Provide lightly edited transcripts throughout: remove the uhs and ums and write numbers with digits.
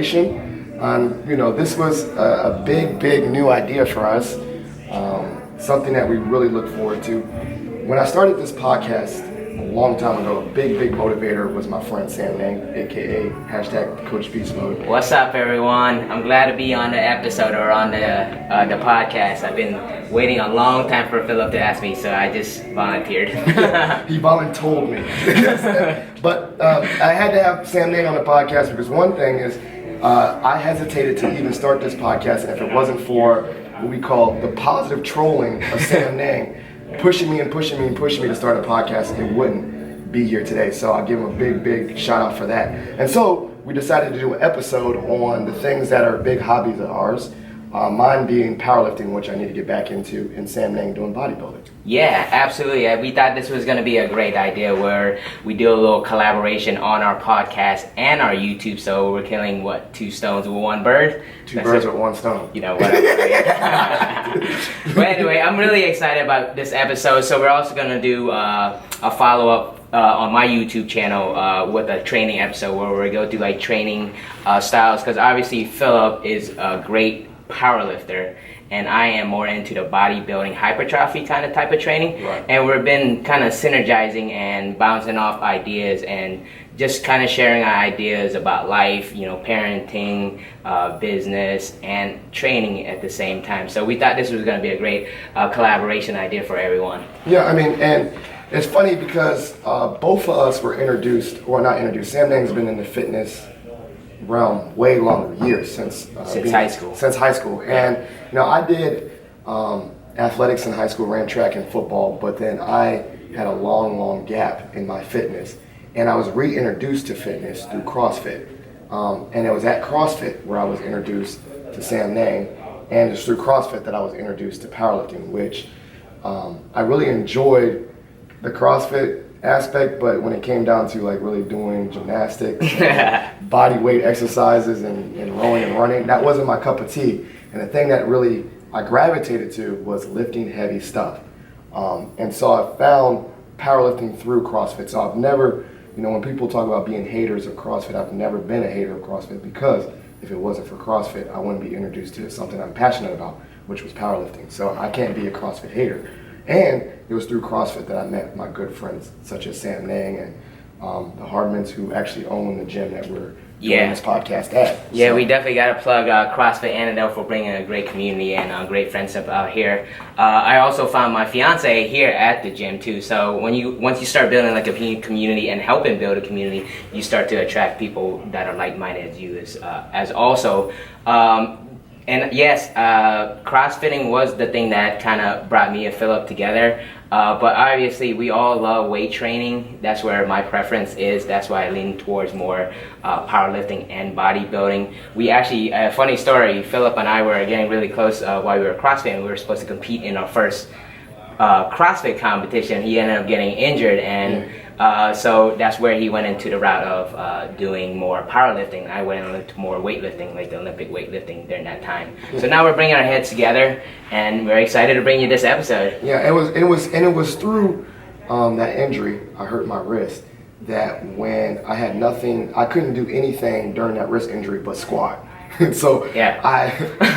collaboration. This was a big new idea for us, something that we really look forward to. When I started this podcast a long time ago, a big motivator was my friend Sam Nang, aka #Coach Beast Mode. What's up, everyone? I'm glad to be on the episode or on the podcast. I've been waiting a long time for Philip to ask me, so I just volunteered. He voluntold me. But I had to have Sam Nang on the podcast because one thing is I hesitated to even start this podcast, and if it wasn't for what we call the positive trolling of Sam Nang, pushing me to start a podcast, it wouldn't be here today. So I'll give him a big shout out for that. And so we decided to do an episode on the things that are big hobbies of ours. Mine being powerlifting, which I need to get back into, and Sam Nang doing bodybuilding. Yeah, absolutely. We thought this was going to be a great idea where we do a little collaboration on our podcast and our YouTube. So we're killing, two stones with one bird? Two birds with one stone. You know, whatever. But anyway, I'm really excited about this episode. So we're also going to do a follow-up on my YouTube channel with a training episode where we go through like training styles, because obviously Philip is a great power lifter and I am more into the bodybuilding hypertrophy kind of type of training. Right. And we've been kind of synergizing and bouncing off ideas and just kind of sharing our ideas about life, parenting, business, and training at the same time. So we thought this was going to be a great collaboration idea for everyone. Yeah, and it's funny because both of us were not introduced. Sam Nang's been in the fitness realm way longer, years since high school. Since high school, and I did athletics in high school, ran track and football, but then I had a long gap in my fitness, and I was reintroduced to fitness through CrossFit, and it was at CrossFit where I was introduced to Sam Nang, and it's through CrossFit that I was introduced to powerlifting, which I really enjoyed the CrossFit aspect, but when it came down to like really doing gymnastics, body weight exercises and rowing and running, that wasn't my cup of tea. And the thing that really I gravitated to was lifting heavy stuff. And so I found powerlifting through CrossFit. So I've never, when people talk about being haters of CrossFit, I've never been a hater of CrossFit, because if it wasn't for CrossFit, I wouldn't be introduced to something I'm passionate about, which was powerlifting. So I can't be a CrossFit hater. And it was through CrossFit that I met my good friends such as Sam Nang and the Hardmans, who actually own the gym that we're doing this podcast at. Yeah, we definitely got to plug CrossFit Annandale for bringing a great community and great friendship out here. I also found my fiance here at the gym too. So once you start building like a community and helping build a community, you start to attract people that are like-minded as you as also. And yes, CrossFitting was the thing that kind of brought me and Philip together. But obviously, we all love weight training. That's where my preference is. That's why I lean towards more powerlifting and bodybuilding. We actually, a funny story, Philip and I were getting really close while we were CrossFitting. We were supposed to compete in our first CrossFit competition. He ended up getting injured, and so that's where he went into the route of doing more powerlifting. I went into more weightlifting, like the Olympic weightlifting during that time. So now we're bringing our heads together, and we're excited to bring you this episode. Yeah, it was through that injury. I hurt my wrist. That when I had nothing, I couldn't do anything during that wrist injury but squat. So I,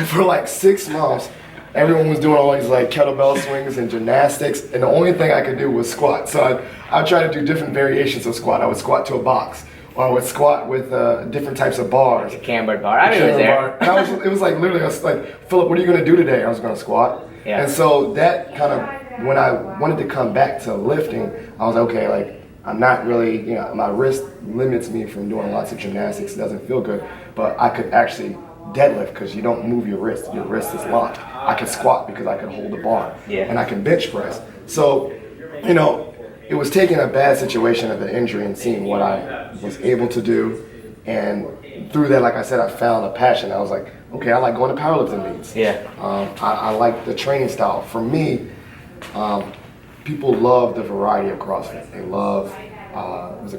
for like 6 months, everyone was doing all these like kettlebell swings and gymnastics, and the only thing I could do was squat. So I tried to do different variations of squat. I would squat to a box, or I would squat with different types of bars. Like a cambered bar. I was there. And it was like literally, I was like, Philip, what are you going to do today? I was going to squat. Yeah. And so that kind of, when I wanted to come back to lifting, I was like, okay, like I'm not really, my wrist limits me from doing lots of gymnastics. It doesn't feel good, but I could actually deadlift because you don't move your wrist. Your wrist is locked. I could squat because I could hold the bar, and I can bench press. So, it was taking a bad situation of the injury and seeing what I was able to do, and through that, like I said, I found a passion. I was like, okay, I like going to powerlifting meets. I like the training style. For me, people love the variety of CrossFit. They love was it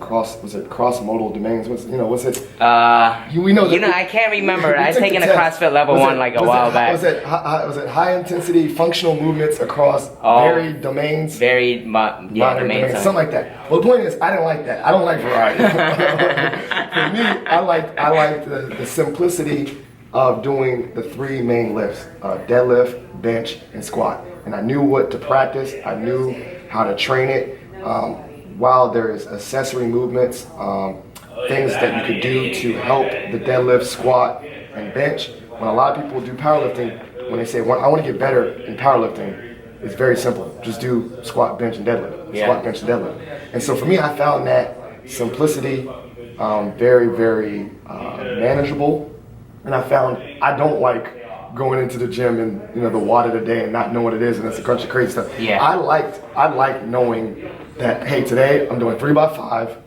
cross modal domains? What's it? We know. I can't remember. I taken a CrossFit level 1 like a while back. Was it high intensity functional movements across varied domains? Varied domains. Something like that. Well, the point is, I didn't like that. I don't like variety. For me, I liked the simplicity of doing the 3 main lifts: deadlift, bench, and squat. And I knew what to practice. I knew how to train it. While there's accessory movements, things that you could do to help the deadlift, squat, and bench. When a lot of people do powerlifting, when they say, I want to get better in powerlifting, it's very simple. Just do squat, bench, and deadlift. Squat, bench, and deadlift. And so for me, I found that simplicity very, very manageable. And I found I don't like going into the gym and the watt of the day and not know what it is, and it's a bunch of crazy stuff. Yeah. I liked knowing that, hey, today I'm doing 3x5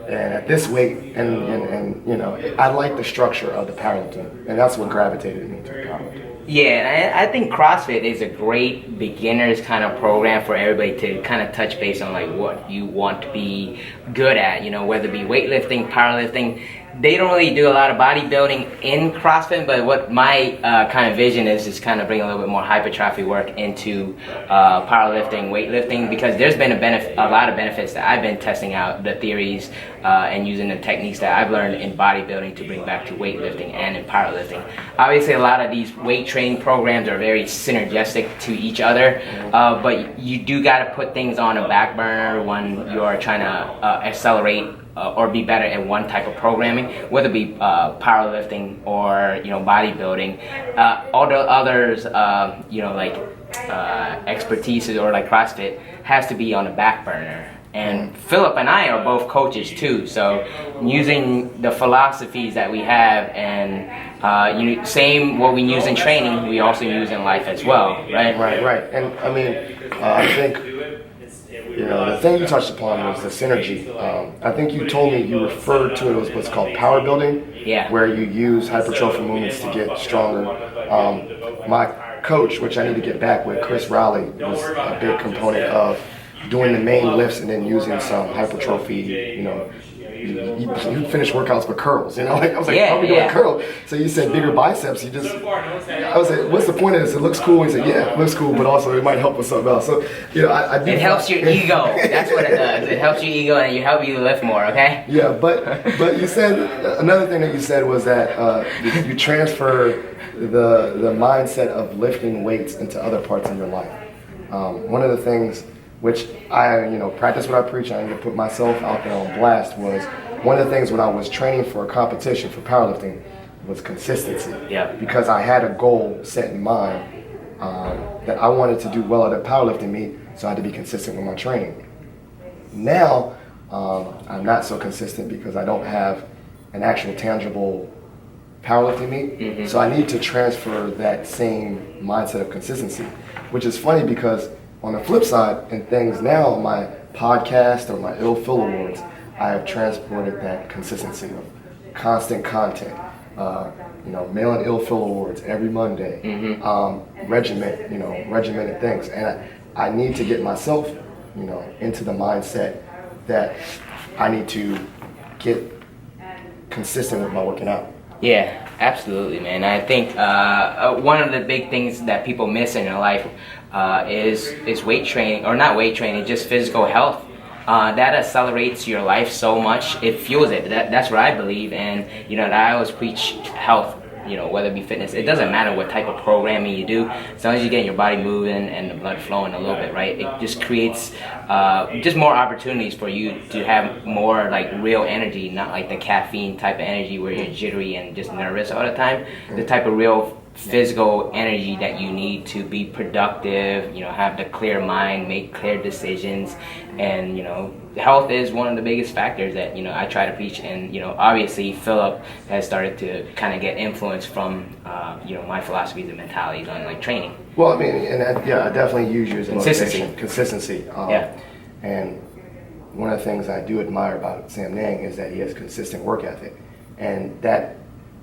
and at this weight, and I like the structure of the powerlifting, and that's what gravitated me to powerlifting. Yeah, I think CrossFit is a great beginner's kind of program for everybody to kind of touch base on like what you want to be good at, whether it be weightlifting, powerlifting. They don't really do a lot of bodybuilding in CrossFit, but what my kind of vision is kind of bring a little bit more hypertrophy work into powerlifting, weightlifting, because there's been a lot of benefits that I've been testing out, the theories and using the techniques that I've learned in bodybuilding to bring back to weightlifting and in powerlifting. Obviously, a lot of these weight training programs are very synergistic to each other, but you do got to put things on a back burner when you're trying to accelerate or be better at one type of programming, whether it be powerlifting or bodybuilding. All the others, like expertise or like CrossFit has to be on the back burner. And Philip and I are both coaches too, so using the philosophies that we have and same what we use in training, we also use in life as well, right? Right. And I mean, I think the thing you touched upon was the synergy. I think you told me you referred to it as what's called power building, where you use hypertrophy movements to get stronger. My coach, which I need to get back with, Chris Rowley, was a big component of doing the main lifts and then using some hypertrophy, you finish workouts with curls, I was like, how are we doing curls? So you said bigger biceps, I was like, what's the point of this? It looks cool. He said, yeah, it looks cool, but also it might help with something else. So, I do. It helps your ego. That's what it does. It helps your ego and you help you lift more, okay? Yeah, but you said, another thing that you said was that you transfer the mindset of lifting weights into other parts of your life. One of the things which I, practice what I preach, I need to put myself out there on blast, was one of the things when I was training for a competition for powerlifting was consistency. Yeah. Because I had a goal set in mind that I wanted to do well at a powerlifting meet, so I had to be consistent with my training. Now, I'm not so consistent because I don't have an actual tangible powerlifting meet, so I need to transfer that same mindset of consistency, which is funny because on the flip side, in things now, my podcast or my I Phil Awards, I have transported that consistency of constant content. Mailing I Phil Awards every Monday, regimented things, and I need to get myself, into the mindset that I need to get consistent with my working out. Yeah, absolutely, man. I think one of the big things that people miss in their life is weight training, or not weight training, just physical health. That accelerates your life so much. It fuels it. That's what I believe, and I always preach health. Whether it be fitness, it doesn't matter what type of programming you do, as long as you get your body moving and the blood flowing a little bit, right? It just creates just more opportunities for you to have more like real energy, not like the caffeine type of energy where you're jittery and just nervous all the time. The type of real physical energy that you need to be productive, have the clear mind, make clear decisions, and health is one of the biggest factors that I try to preach. And obviously Philip has started to kind of get influence from my philosophies and mentalities on like training. Well, I mean, I definitely use you as a Consistency. Consistency. And one of the things I do admire about Sam Nang is that he has consistent work ethic, and that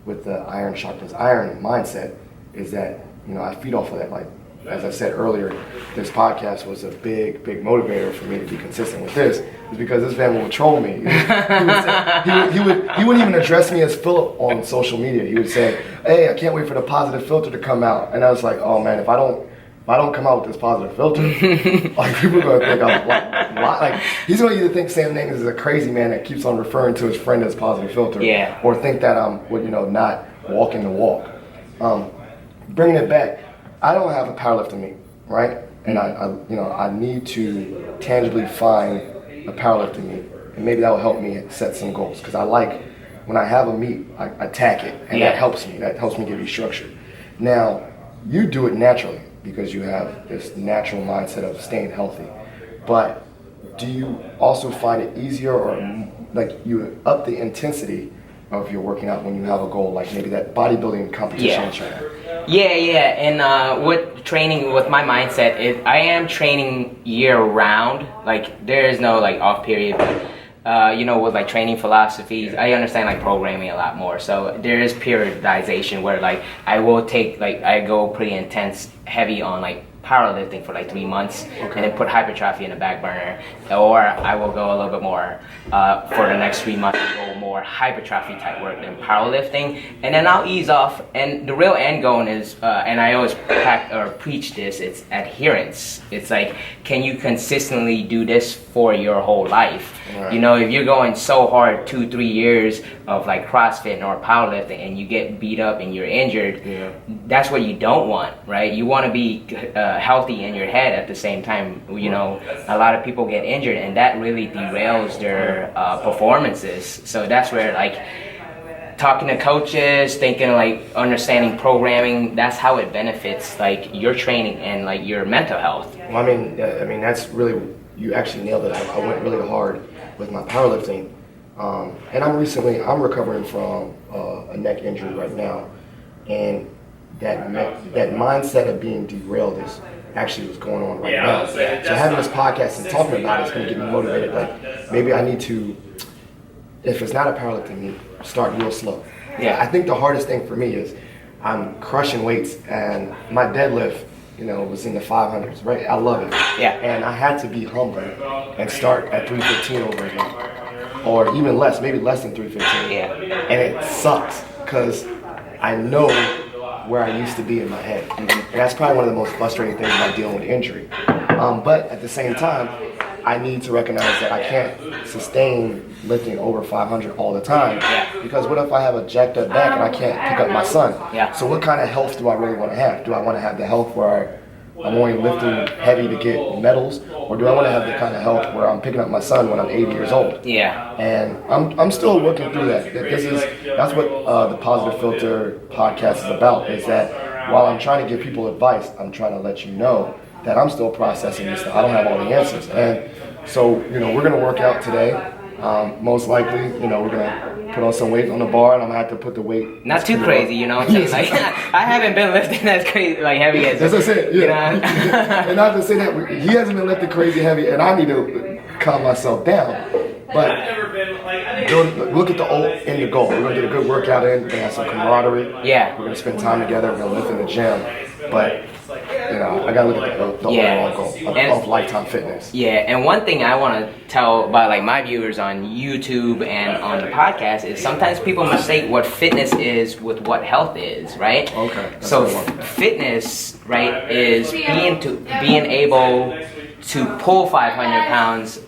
with the iron sharpens iron mindset is that I feed off of that. Like as I said earlier, this podcast was a big motivator for me to be consistent with this, is because this man will troll me. He wouldn't even address me as Philip on social media. He would say, "Hey, I can't wait for the Positive Philter to come out." And I was like, "Oh man, if I don't come out with this Positive Philter, like people are gonna think I'm like he's gonna either think Sam Nangman is a crazy man that keeps on referring to his friend as Positive Philter, or think that I'm not walking the walk." Bringing it back, I don't have a powerlifting meet, right? And I need to tangibly find a powerlifting meet, and maybe that will help me set some goals, because I like when I have a meet, I attack it, and that helps me. That helps me give you structure. Now, you do it naturally because you have this natural mindset of staying healthy, but do you also find it easier, or like you up the intensity of your working out when you have a goal, like maybe that bodybuilding competition in China? And with training, with my mindset, I am training year round. Like there is no like off period, but with like training philosophies, I understand like programming a lot more. So there is periodization where like I will take I go pretty intense, heavy on like powerlifting for like 3 months, and then put hypertrophy in the back burner, or I will go a little bit more for the next 3 months, go more hypertrophy type work than powerlifting, and then I'll ease off. And the real end goal is, and I always preach this, it's adherence. It's like, can you consistently do this for your whole life? Right. If you're going so hard 2-3 years of like CrossFit or powerlifting and you get beat up and you're injured, that's what you don't want, right? You want to be healthy in your head at the same time. A lot of people get injured, and that really derails their performances. So that's where like talking to coaches, thinking like understanding programming, that's how it benefits like your training and like your mental health. Well, I mean that's really, you actually nailed it. I went really hard with my powerlifting, and I'm recovering from a neck injury right now, and that mindset of being derailed is actually what's going on right now. So having this podcast and talking about it is going to get me motivated. Like maybe I need to, if it's not a powerlifting meet, start real slow. I think the hardest thing for me is I'm crushing weights, and my deadlift, was in the 500s, right? I love it. And I had to be humble and start at 315 over again, or even less, maybe less than 315. And it sucks because I know where I used to be in my head. And that's probably one of the most frustrating things about dealing with injury. But at the same time, I need to recognize that I can't sustain lifting over 500 all the time, because what if I have a jacked up back and I can't pick up my son? So what kind of health do I really want to have? Do I want to have the health where I'm only lifting heavy to get medals, or do I want to have the kind of health where I'm picking up my son when I'm 80 years old? And I'm still working through that. That's what the Positive Philter podcast is about, is that while I'm trying to give people advice, I'm trying to let you know that I'm still processing this stuff. I don't have all the answers. And so, we're going to work out today. Most likely, we're going to put on some weight on the bar, and I'm going to have to put the weight. Not too crazy, Like, I haven't been lifting that crazy, like heavy as. As I said, And not to say that he hasn't been lifting crazy heavy, and I need to calm myself down. But look at the end goal. We're going to get a good workout in. We're going to have some camaraderie. We're going to spend time together. We're going to lift in the gym. But I gotta look at the overall goal of lifetime fitness. And one thing I want to tell about like my viewers on YouTube and on the podcast is sometimes people mistake what fitness is with what health is, right? So fitness, right, is being able to pull 500 pounds.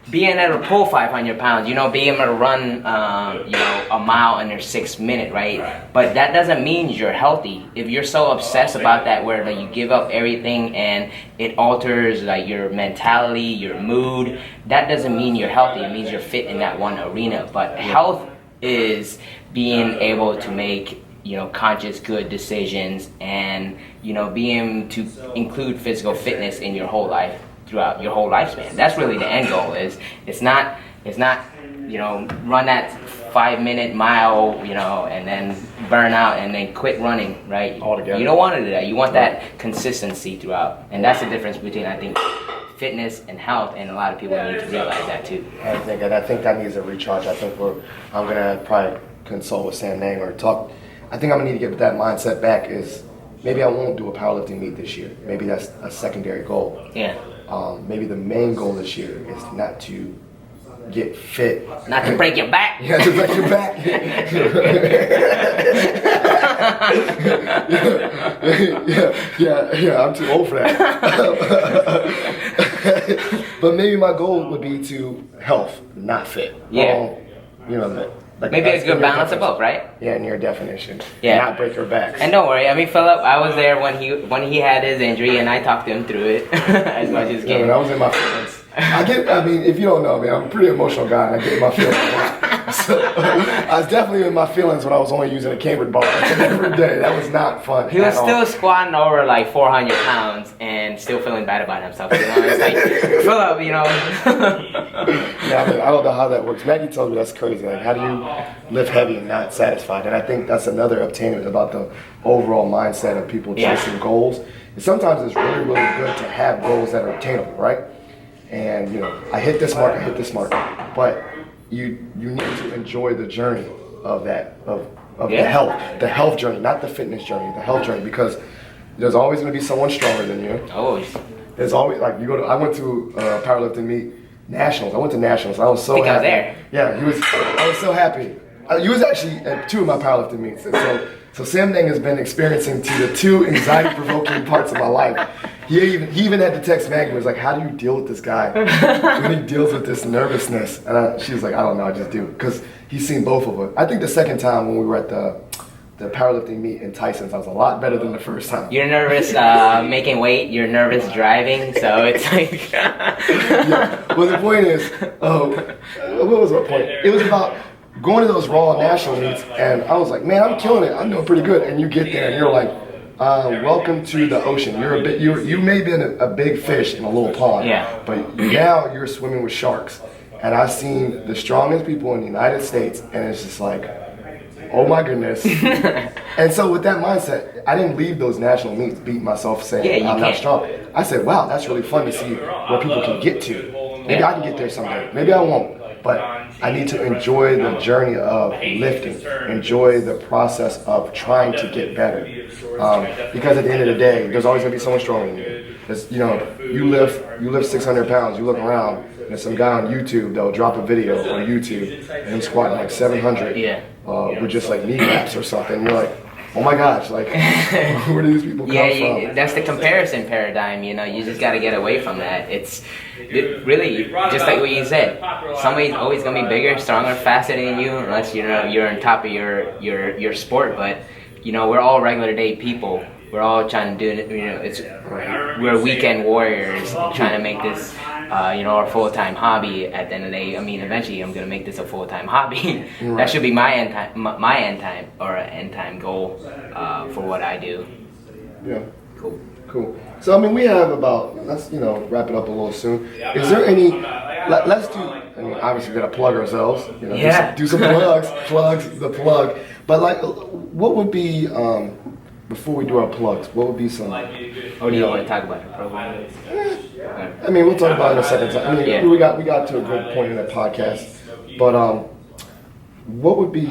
Being able to pull 500 pounds, being able to run, a mile under 6 minutes, right? But that doesn't mean you're healthy. If you're so obsessed about that, where like you give up everything and it alters like your mentality, your mood, that doesn't mean you're healthy. It means you're fit in that one arena. But health is being able to make conscious, good decisions, and being to include physical fitness in your whole life, throughout your whole lifespan. That's really the end goal. It's not run that 5-minute mile, and then burn out and then quit running, right? Altogether. You don't want to do that. You want that consistency throughout, and that's the difference between, I think, fitness and health, and a lot of people need to realize that too. I think that needs a recharge. I think I'm gonna probably consult with Sam Nang or talk. I think I'm gonna need to get that mindset back. Is maybe I won't do a powerlifting meet this year. Maybe that's a secondary goal. Yeah. Maybe the main goal this year is not to get fit. Not to break your back. Yeah, to break your back. yeah, I'm too old for that. But maybe my goal would be to health, not fit. Yeah. You know, like Maybe a good balance of both, right? Yeah, in your definition. Yeah. Not break your backs. And don't worry, I mean, Philip, I was there when he had his injury, and I talked to him through it as much as Yeah, can. when I was in my feelings. I mean, if you don't know me, I'm a pretty emotional guy, and I get in my feelings a lot. So, I was definitely in my feelings when I was only using a Cambridge bar every day. That was not fun. He was still squatting over like 400 pounds and still feeling bad about himself. You know, it's like, Philip, you know. Yeah, I mean, I don't know how that works. Maggie told me that's crazy. Like, how do you lift heavy and not satisfied? And I think that's another obtainment about the overall mindset of people chasing goals. And sometimes it's really, really good to have goals that are obtainable, right? And you know, I hit this mark, but you need to enjoy the journey of that of the health journey, not the fitness journey, the health journey, because there's always going to be someone stronger than you. Always. There's always like I went to powerlifting meet nationals. I went to nationals. I was so happy. I was there. Yeah, I was so happy. You was actually at 2 of my powerlifting meets. And so Sam Nang has been experiencing the 2 anxiety-provoking parts of my life. He even had to text Maggie. He was like, "How do you deal with this guy when he deals with this nervousness?" And she was like, "I don't know. I just do." Because he's seen both of us. I think the second time when we were at the powerlifting meet in Tyson's, I was a lot better than the first time. You're nervous making weight. You're nervous driving. So it's like. Yeah. Well, the point is, what was my point? It was about going to those Raw national meets, and I was like, man, I'm killing it. I'm doing pretty good. And you get there, and you're like, welcome to the ocean. You may be a big fish in a little pond, but now you're swimming with sharks. And I've seen the strongest people in the United States, and it's just like, oh my goodness. And so with that mindset, I didn't leave those national meets beating myself saying I'm not strong. I said, wow, that's really fun to see where people can get to. Maybe I can get there someday. Maybe I won't. But I need to enjoy the journey of lifting, enjoy the process of trying to get better. Because at the end of the day, there's always going to be someone stronger than you. You know, you lift 600 pounds, you look around, and there's some guy on YouTube that'll drop a video on YouTube, and he's squatting like 700 with just like knee wraps or something. You're like, oh my gosh, like, where do these people come from? That's the comparison paradigm, you know, you just got to get away from that. It really, just like what you said, somebody's always going to be bigger, stronger, faster than you, unless, you know, you're on top of your sport. But, you know, we're all regular day people. We're all trying to do it, you know, we're weekend warriors trying to make this, you know, our full-time hobby at the end of the day. I mean, eventually I'm going to make this a full-time hobby. Right. That should be my end time goal for what I do. Yeah. Cool. So, I mean, we have about, let's, you know, wrap it up a little soon. Is there any, let's do, I mean, obviously we got to plug ourselves, you know, do some plugs. But, like, what would be, before we do our plugs, what would be some... Or do you want to talk about the program? I mean, we'll talk about it in a second. I mean, we got to a good point in the podcast. But what would be...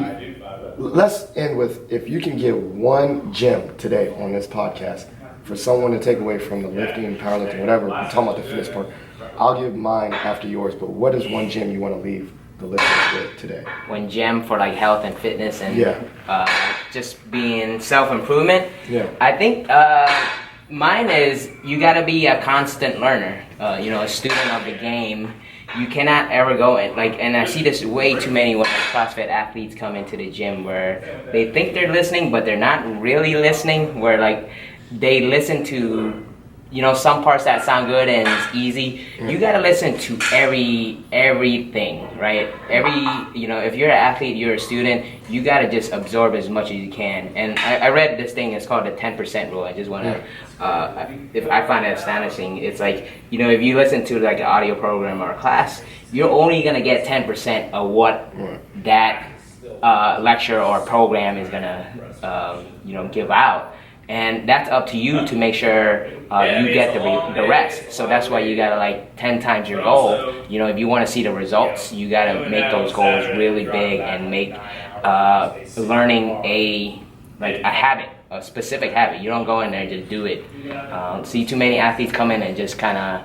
Let's end with, if you can give one gem today on this podcast for someone to take away from the lifting and powerlifting, whatever, we're talking about the fitness part. I'll give mine after yours, but what is one gem you want to leave the listeners with today? One gem for like health and fitness and just being self-improvement. Yeah. I think mine is you got to be a constant learner, you know, a student of the game. You cannot ever go and I see this way too many when CrossFit athletes come into the gym where they think they're listening, but they're not really listening, where like they listen to, you know, some parts that sound good and it's easy. You gotta listen to everything, right? You know, if you're an athlete, you're a student, you gotta just absorb as much as you can. And I read this thing, it's called the 10% rule. I just wanna, if I find it astonishing, it's like, you know, if you listen to like an audio program or a class, you're only gonna get 10% of what that lecture or program is gonna, you know, give out. And that's up to you to make sure you get the rest. So that's why you gotta like 10 times your goal. You know, if you want to see the results, you gotta make those goals really big and make learning a habit. a specific habit. You don't go in there and just do it. See too many athletes come in and just kind of,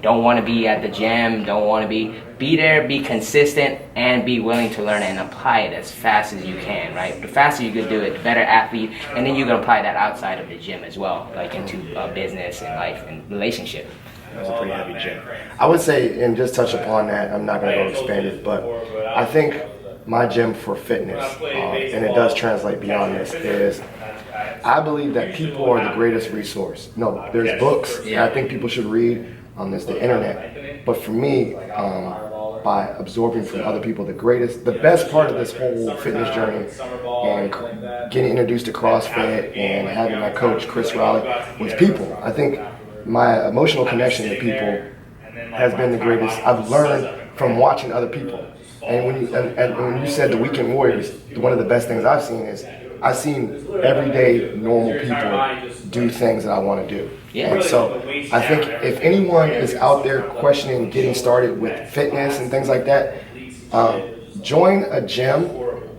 don't want to be at the gym, don't want to be there, be consistent, and be willing to learn and apply it as fast as you can, right? The faster you can do it, the better athlete, and then you can apply that outside of the gym as well, like into business and life and relationship. That's a pretty heavy gym. I would say, and just touch upon that, I'm not going to go expand it, but I think my gym for fitness, and it does translate beyond this, is I believe that people are the greatest resource. No, there's books that I think people should read. There's the internet. But for me, by absorbing from other people, the best part of this whole fitness journey and getting introduced to CrossFit and having my coach, Chris Raleigh, was people. I think my emotional connection to people has been the greatest. I've learned from watching other people. And when you said the Weekend Warriors, one of the best things I've seen is I've seen everyday normal people do things that I want to do. Yeah. And so I think if anyone is out there questioning getting started with fitness and things like that, join a gym.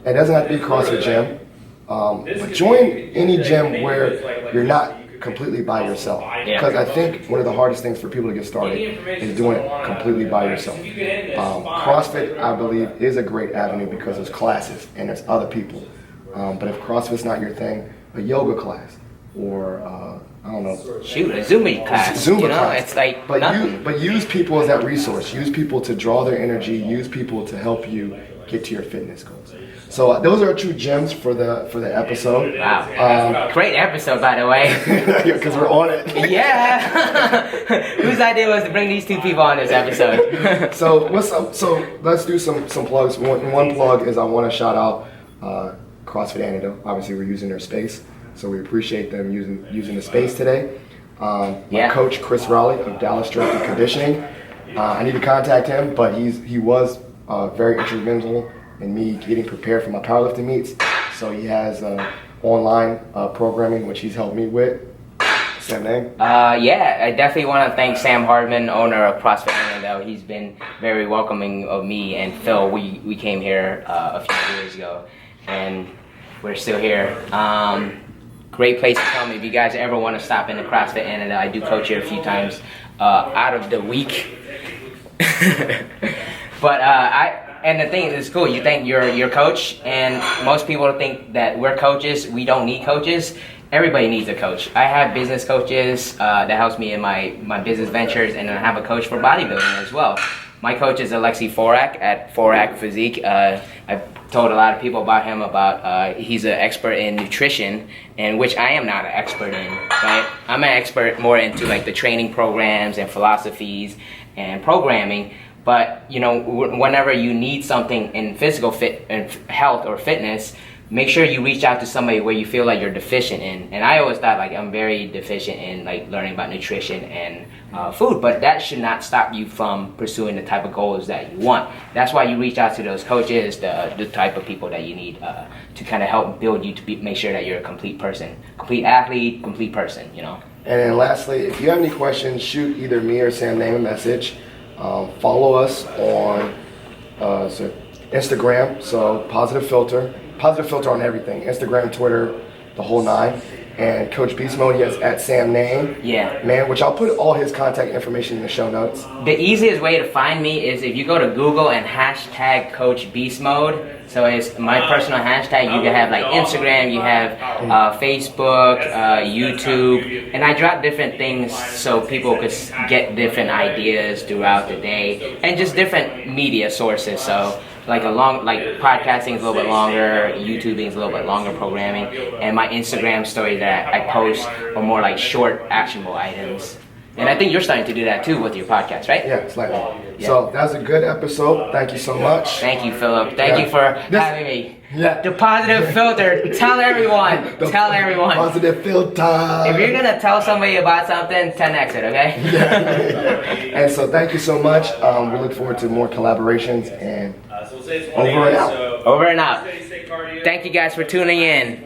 It doesn't have to be a CrossFit gym, but join any gym where you're not completely by yourself. Because I think one of the hardest things for people to get started is doing it completely by yourself. CrossFit, I believe, is a great avenue because there's classes and there's other people. But if CrossFit's not your thing, a yoga class or I don't know. Shoot, a Zumba class. Zumba class. It's like but use people as that resource. Use people to draw their energy. Use people to help you get to your fitness goals. So those are 2 gems for the episode. Wow. Great episode, by the way. Because we're on it. Yeah. Whose idea was to bring these 2 people on this episode? So let's do some plugs. One plug is I want to shout out CrossFit Antidote. Obviously, we're using their space, so we appreciate them using the space today. My coach Chris Raleigh of Dallas Strength and Conditioning. I need to contact him, but he was very instrumental in me getting prepared for my powerlifting meets. So he has online programming, which he's helped me with. Samnang? I definitely want to thank Sam Hardman, owner of CrossFit Antidote. He's been very welcoming of me and Phil. We came here a few years ago, and we're still here. Great place to come if you guys ever want to stop into CrossFit Antidote. I do coach here a few times out of the week. But and the thing is, it's cool. You think you're your coach, and most people think that we're coaches. We don't need coaches. Everybody needs a coach. I have business coaches that helps me in my business ventures, and I have a coach for bodybuilding as well. My coach is Alexi Forak at Forak Physique. I've told a lot of people about him. He's an expert in nutrition, and which I am not an expert in. Right? I'm an expert more into like the training programs and philosophies and programming. But whenever you need something in physical health or fitness, make sure you reach out to somebody where you feel like you're deficient in. And I always thought like I'm very deficient in like learning about nutrition and food, but that should not stop you from pursuing the type of goals that you want. That's why you reach out to those coaches, the type of people that you need to kind of help build you to make sure that you're a complete person, complete athlete, complete person. And then lastly, if you have any questions, shoot either me or Sam Name a message. Follow us on Instagram, so Positive Philter on everything, Instagram, Twitter, the whole 9. And Coach Beast Mode, he has at Sam Name. Yeah. Man, which I'll put all his contact information in the show notes. The easiest way to find me is if you go to Google and hashtag Coach Beast Mode. So it's my personal hashtag. You can have like Instagram, you have Facebook, YouTube, and I drop different things so people could get different ideas throughout the day and just different media sources. So like podcasting is a little bit longer, YouTubing is a little bit longer programming, and my Instagram stories that I post are more like short, actionable items. And I think you're starting to do that too with your podcast, right? Yeah, slightly. Yeah. So that was a good episode. Thank you so much. Thank you, Philip. Thank you for having me. Yeah. The Positive Philter. Tell everyone. Tell everyone. Positive Philter. If you're gonna tell somebody about something, 10x it, okay? Yeah. And so thank you so much. We look forward to more collaborations and over and out. Over and out. Thank you guys for tuning in.